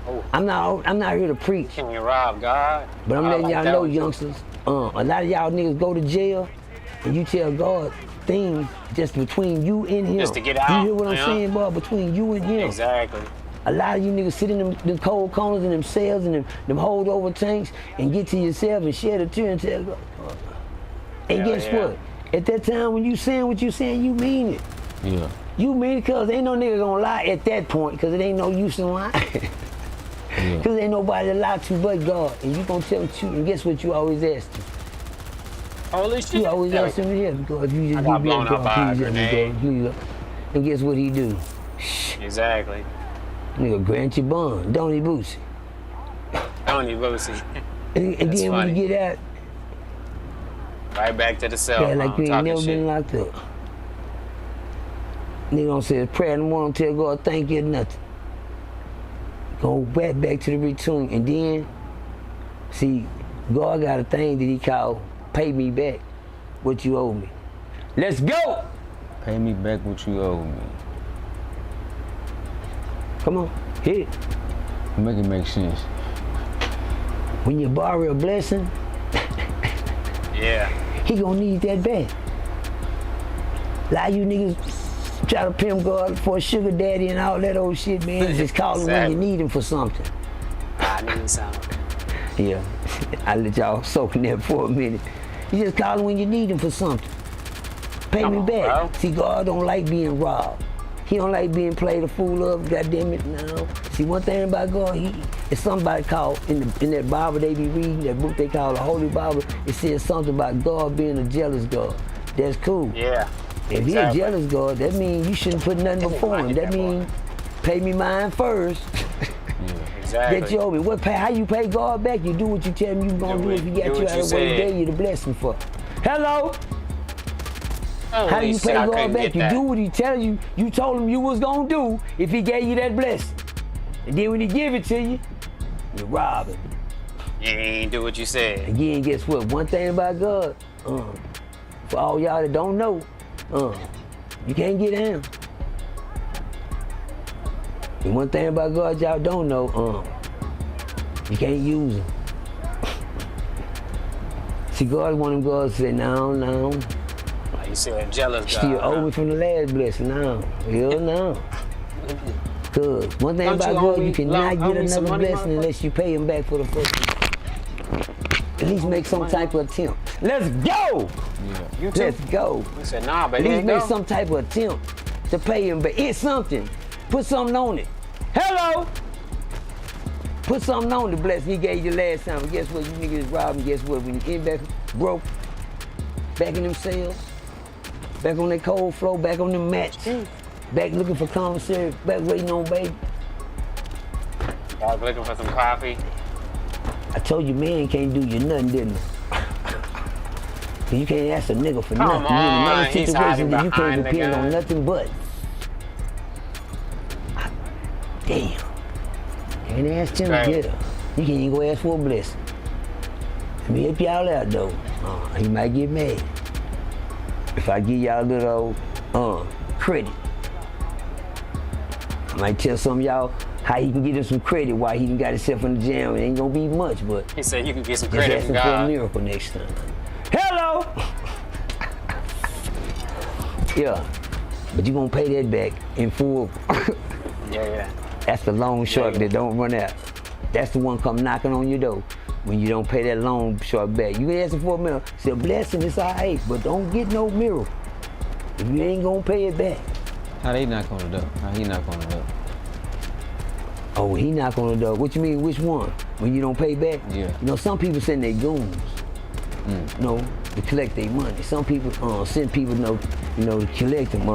Oh. I'm not here to preach. Can you rob God? But I'm letting like y'all that know, one. youngsters, a lot of y'all niggas go to jail and you tell God things just between you and him. Just to get out, You hear what I'm yeah. saying, boy? Between you and him. Exactly. A lot of you niggas sit in them cold corners and them cells and them holdover tanks and get to yourself and shed a tear and tell God. And Hell guess yeah. what? At that time when you saying what you saying, you mean it. Yeah. You mean it because ain't no nigga gonna lie at that point because it ain't no use in lying. Because ain't nobody to lie to but God. And you gonna tell the truth. And guess what you always ask him? Holy shit. You always ask him, yeah, God, you just I got give me blown up by a please, let me grenade. go, please. And guess what he do? Exactly. Nigga grant your bond, don't he, Boosie? Tony Boosie. And That's then funny. when you get out, Right back to the cell yeah, phone, like you ain't talking never shit. been locked up. Nigga don't say a prayer in the morning, tell God thank you or nothing. Go back to the routine, and then, see, God got a thing that he called pay me back what you owe me. Let's go! Pay me back what you owe me. Come on, hit it. Make it make sense. When you borrow a blessing, Yeah. he gonna need that back. A lot of you niggas try to pimp God for a sugar daddy and all that old shit, man. Just call him when you need him for something. I need something. Yeah, I let y'all soak in there for a minute. You just call him when you need him for something. Pay Come me on, back. bro. See, God don't like being robbed. He don't like being played a fool of, goddamn it, no. See, one thing about God, it's somebody called, in that Bible they be reading, that book they call the Holy Bible, it says something about God being a jealous God. That's cool. Yeah. If he a jealous God, that means you shouldn't put nothing before him. That means pay me mine first. Exactly. That you owe me. How you pay God back? You do what you tell him you gonna do. If you got you out of the way, he gave you the blessing for. Hello? How do you pay God back? You do what he tells you. You told him you was gonna do if he gave you that blessing. And then when he give it to you, you rob him. You ain't do what you said. Again, guess what? One thing about God, for all y'all that don't know, you can't get him. And one thing about God y'all don't know, you can't use him. See, God's one of them gods that say, no. Like you said, jealous God. Still owe me from the last blessing, no. Hell no. Cause one thing Don't about you owe God, me- you cannot owe get me some another money, blessing unless you pay him back for the first one. At least make some type of attempt. Let's go! You too? Let's go. He said, nah, At baby. least make some type of attempt to pay him back. It's something. Put something on it. Hello! Put something on the blessing he gave you last time. But guess what? You niggas robbing. Guess what? When you get back broke, back in them cells, back on that cold floor, back on them mats, back looking for commissary, back waiting on baby. I was looking for some coffee. I told you man can't do you nothing, didn't I? Cause you can't ask a nigga for Come nothing. You're in on, another he's situation hiding that you can't behind the depend on gun. nothing but. Damn. Can't ask him to get her. You can't even go ask for a blessing. Let me help y'all out though. He might get mad. If I give y'all a little credit. I might tell some of y'all how he can get him some credit while he done got himself in the jam. It ain't gonna be much, but He said you can get some just credit ask from him for a God. miracle next time. Hello! Yeah, but you gonna pay that back in full. Yeah. That's the loan shark that don't run out. That's the one come knocking on your door when you don't pay that loan shark back. You asking for a miracle. It's a blessing, it's all right, but don't get no miracle if you ain't gonna pay it back. How they knock on the door? How he knock on the door? Oh, he knock on the door. What you mean, which one? When you don't pay back? Yeah. You know, some people send their goons, you know, to collect their money. Some people send people, to collect them.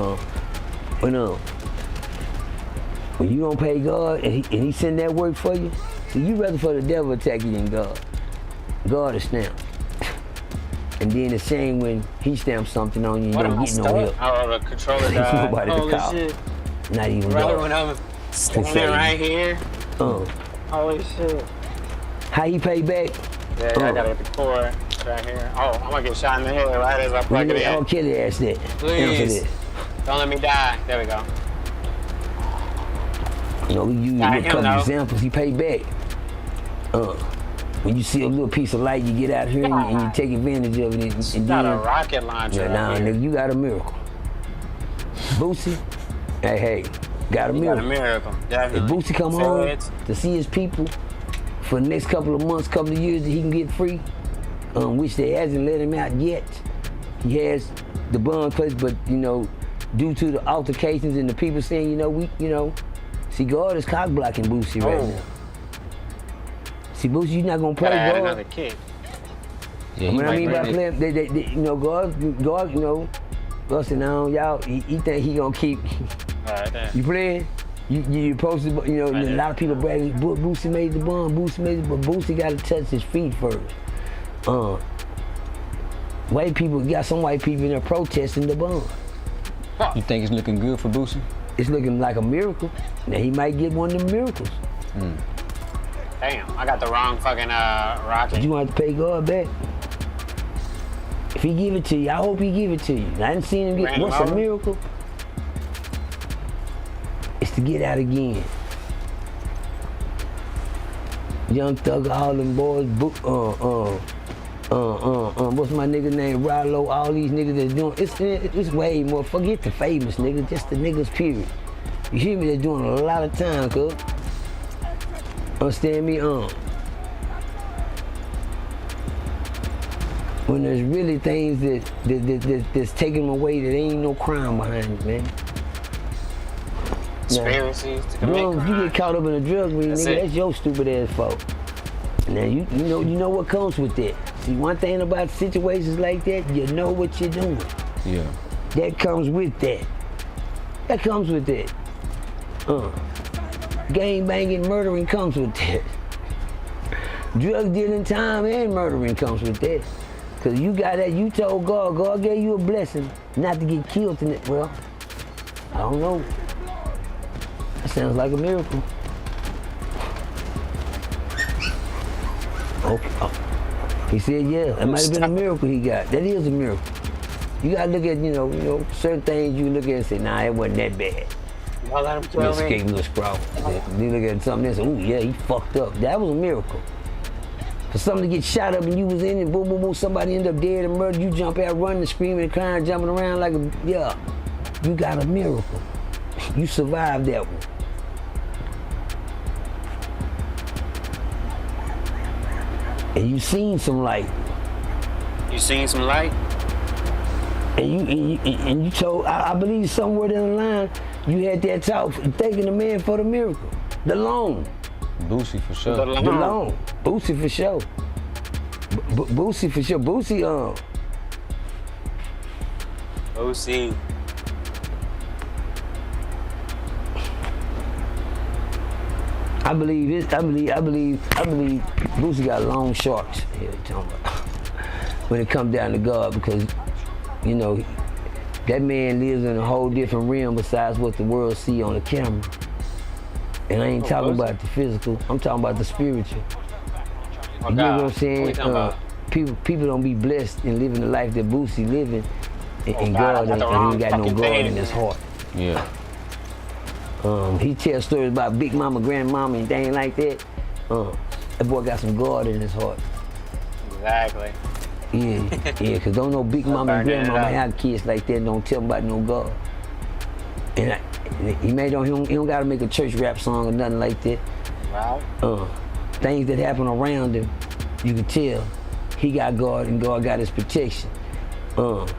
When you don't pay God and he send that work for you, so you rather for the devil attack you than God. God will stamp. And then the same when he stamps something on you, you What am don't I get no stuck? help. Oh, the controller There's died. nobody to Holy call. shit. Not even Right God. when I'm standing say- right here. Holy shit. How he pay back? Yeah, I gotta get the cord right here. Oh, I'm gonna get shot in the head right as I plug it in. I'll kill your ass that. Please. Don't let me die. There we go. You know, we use Got a him, couple though. examples. He paid back. When you see a little piece of light, you get out here and you take advantage of it. And Got then, a rocket launcher. yeah, nah, right here. nigga, you got a miracle. Boosie, hey, got a You miracle. got a miracle. If Definitely. Boosie come home Feds. to see his people for the next couple of months, couple of years that he can get free, which they hasn't let him out yet. He has the bond place, but you know, due to the altercations and the people saying, see, God is cock blocking Boosie right now. See, Boosie, you're not gonna play Gotta add God. another kick. Yeah, what I mean by playing, God, God said, no, y'all, he think he gonna keep. Right there. You playing? You supposed to, a lot of people bragging, Boosie made the bond, Boosie made it, but Boosie got to touch his feet first. White people, got some white people in there protesting the bond. You think it's looking good for Boosie? It's looking like a miracle. Now he might get one of them miracles. Damn, I got the wrong fucking rocket. But you want to pay God back. If he give it to you, I hope he give it to you. I didn't see him get, Ran him what's a over? miracle? It's to get out again. Young Thug, all them boys, what's my nigga name, Rollo, all these niggas that's doing, it's way more, forget the famous niggas, just the niggas period. You hear me, they're doing a lot of time, cuz. Understand me? When there's really things that's taking them away, that ain't no crime behind it, man. Conspiracies to commit Drugs, you get caught up in a drug ring, That's nigga, it. that's your stupid ass fault. Now you know what comes with that. See, one thing about situations like that, you know what you're doing. Yeah. That comes with that. That comes with that. Gang banging, murdering comes with that. Drug dealing, time, and murdering comes with that. Cause you got that, you told God gave you a blessing not to get killed in it. Well, I don't know. That sounds like a miracle. Okay. He said, yeah, that might have been a miracle he got. That is a miracle. You gotta look at, certain things you look at and say, nah, it wasn't that bad. Y'all let him kill Little me. skate, little scrawl. Then you look at something and say, ooh, yeah, he fucked up. That was a miracle. For something to get shot up and you was in it, boom, boom, boom, somebody end up dead and murdered, you jump out running, screaming, crying, jumping around like yeah, you got a miracle. You survived that one. And you seen some light. You seen some light? And you told, I believe somewhere down the line, you had that talk, thanking the man for the miracle. The loan. Boosie for sure. The loan. Boosie for sure. Boosie for sure. Boosie, OC. I believe Boosie got long sharks here, talking about, when it comes down to God, because, that man lives in a whole different realm besides what the world see on the camera. And I ain't talking about the physical, I'm talking about the spiritual. You know what I'm saying? People don't be blessed in living the life that Boosie living, and God ain't got no God in his heart. Yeah. He tells stories about big mama, grandmama, and things like that. That boy got some God in his heart. Exactly. Yeah, cause don't no big mama and grandmama have kids like that. Don't tell them about no God. And he don't gotta make a church rap song or nothing like that. Wow. Things that happen around him, you can tell he got God and God got his protection. God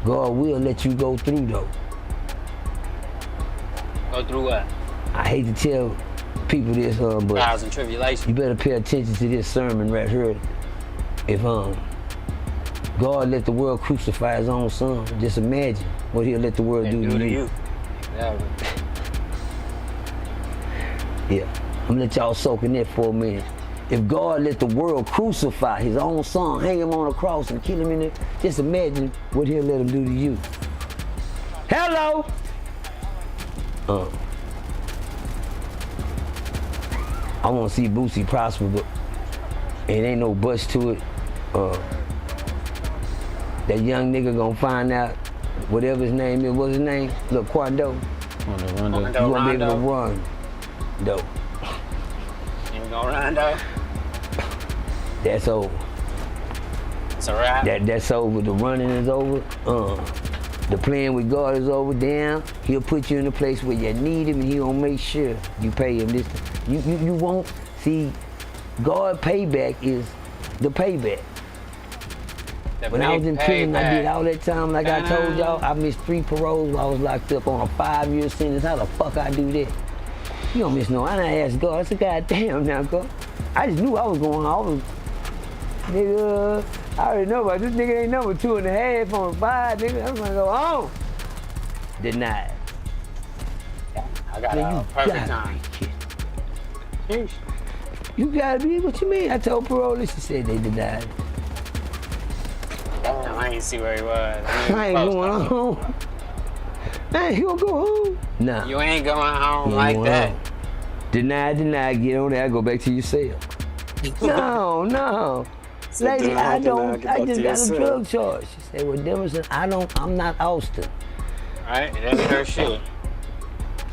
will let you go through though. Go through what? I hate to tell people this, but Trials and tribulations. you better pay attention to this sermon right here. If God let the world crucify his own son, just imagine what he'll let the world do to you. Yeah, I'm gonna let y'all soak in that for a minute. If God let the world crucify his own son, hang him on a cross and kill him in there, just imagine what he'll let him do to you. Hello! I want to see Boosie prosper, but it ain't no bust to it. That young nigga gonna find out whatever his name is. What's his name? Look, Quando. You won't be able to run, though. You ain't gonna run, though? That's over. It's a wrap? That's over. The running is over. The playing with God is over. Damn, he'll put you in a place where you need him, and he gonna make sure you pay him this. You won't see. God payback is the payback. When I was in prison, I did all that time, like I told y'all, I missed 3 paroles while I was locked up on a 5-year sentence. How the fuck I do that? You don't miss no. I done asked God. I said, God damn now, God. I just knew I was going on. Nigga, I already know about this nigga ain't number 2.5 on 5, nigga. I'm gonna go home. Denied. I got a perfect time. You gotta be, what you mean? I told parolee, she said they denied. Damn, I ain't see where he was. I ain't going home. Hey, you gonna go home? Nah. You ain't going home like that. Home. Denied, get on there, go back to your cell. No. Lady, I just got a drug charge. She said, well, Demerson, I'm not Austin. Right, that's her shit.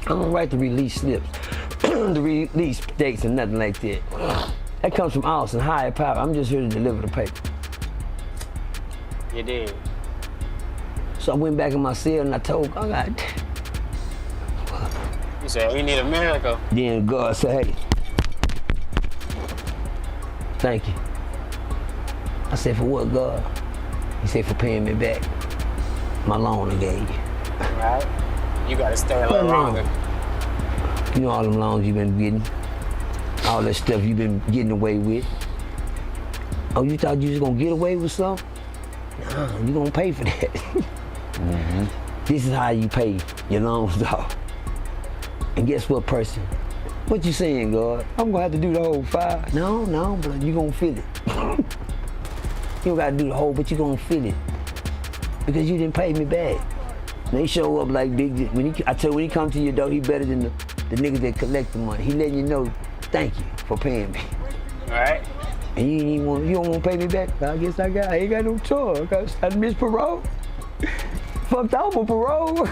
I don't write the release slips, the release dates and nothing like that. That comes from Austin, higher power. I'm just here to deliver the paper. You did. So I went back in my cell and I told God, you said, we need a miracle. Then God said, hey, thank you. I said, for what, God? He said, for paying me back my loan I gave you. Right. You gotta stay a little longer. You know all them loans you've been getting, all that stuff you've been getting away with. Oh, you thought you was gonna get away with something? Nah, you gonna pay for that. This is how you pay your loans off. And guess what, person? What you saying, God? I'm gonna have to do the whole 5. No, but you gonna feel it. You don't gotta do the whole, but you gonna feel it. Because you didn't pay me back. They show up like big, I tell you, when he come to your door, he better than the niggas that collect the money. He letting you know, thank you for paying me. Right. And you don't want to pay me back? I guess I ain't got no choice. I missed parole. Fucked off on parole.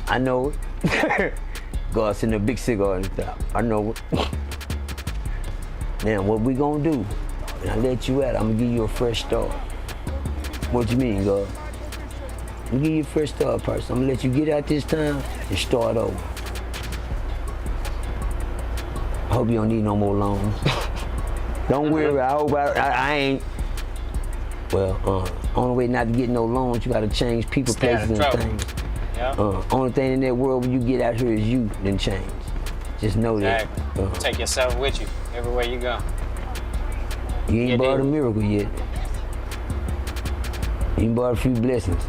I know it. God sent a big cigar in the top. I know it. Now, what we gonna do? When I let you out, I'm gonna give you a fresh start. What you mean, God? I'm gonna give you a fresh start, person. I'm gonna let you get out this time and start over. I hope you don't need no more loans. Don't worry, I hope I ain't. Well, only way not to get no loans, you gotta change people, places, and things. Yep. Only thing in that world when you get out here is you, then change. Just know that. Take yourself with you everywhere you go. You ain't bought a miracle yet. You ain't bought a few blessings.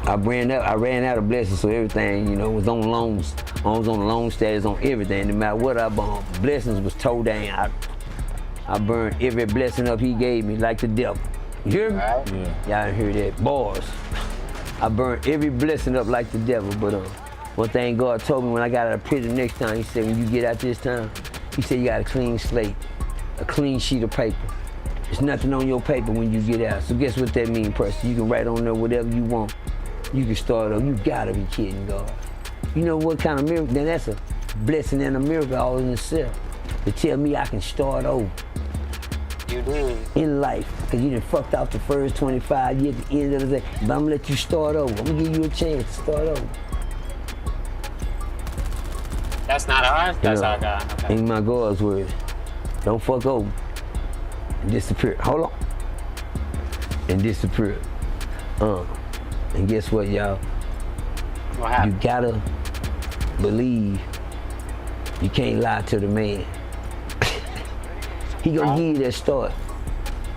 I ran out of blessings, so everything, was on loans. I was on the loan status on everything. No matter what I bought, blessings was towed down. I burned every blessing up he gave me like the devil. You hear me? Right. Yeah. Y'all hear that? Bars. I burned every blessing up like the devil, but one thing God told me when I got out of prison next time, he said, when you get out this time, he said you got a clean slate, a clean sheet of paper. There's nothing on your paper when you get out. So guess what that means, person? You can write on there whatever you want. You can start over. You gotta be kidding, God. You know what kind of miracle? Then that's a blessing and a miracle all in itself. To tell me I can start over. You did. In life, because you done fucked out the first 25 years at the end of the day. But I'm gonna let you start over. I'm gonna give you a chance to start over. That's not ours? That's our God. Okay. Ain't my God's word. Don't fuck over. And disappear. Hold on. And disappear. And guess what, y'all? What happened? You gotta believe you can't lie to the man. He gonna give you that start.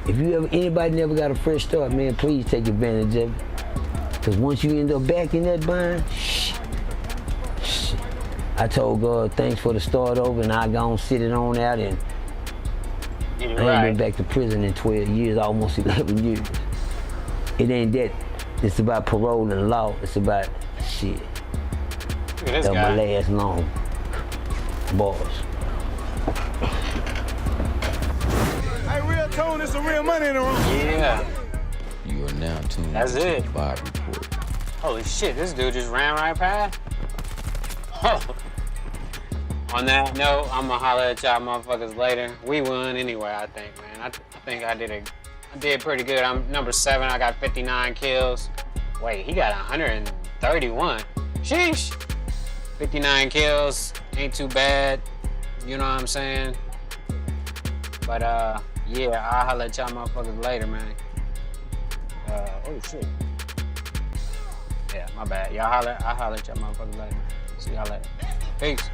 If anybody never got a fresh start, man, please take advantage of it. Cause once you end up back in that bind, I told God, thanks for the start over, and I gonna sit it on out and Yeah, I ain't right. been back to prison in 12 years, almost 11 years. It ain't that. It's about parole and law. It's about shit. Look at this That guy. my last long. Boss. Hey, real tone is some real money in the room. Yeah. You are now tuned That's into it. the Bob Report. Holy shit, this dude just ran right past. Oh. On that note, I'm gonna holler at y'all motherfuckers later. We won anyway, I think, man. I think I did pretty good. I'm number 7. I got 59 kills. Wait, he got 131. Sheesh. 59 kills. Ain't too bad. You know what I'm saying? But yeah, I'll holler at y'all motherfuckers later, man. Oh shit. Yeah, my bad. I'll holler at y'all motherfuckers later. See y'all later. Peace.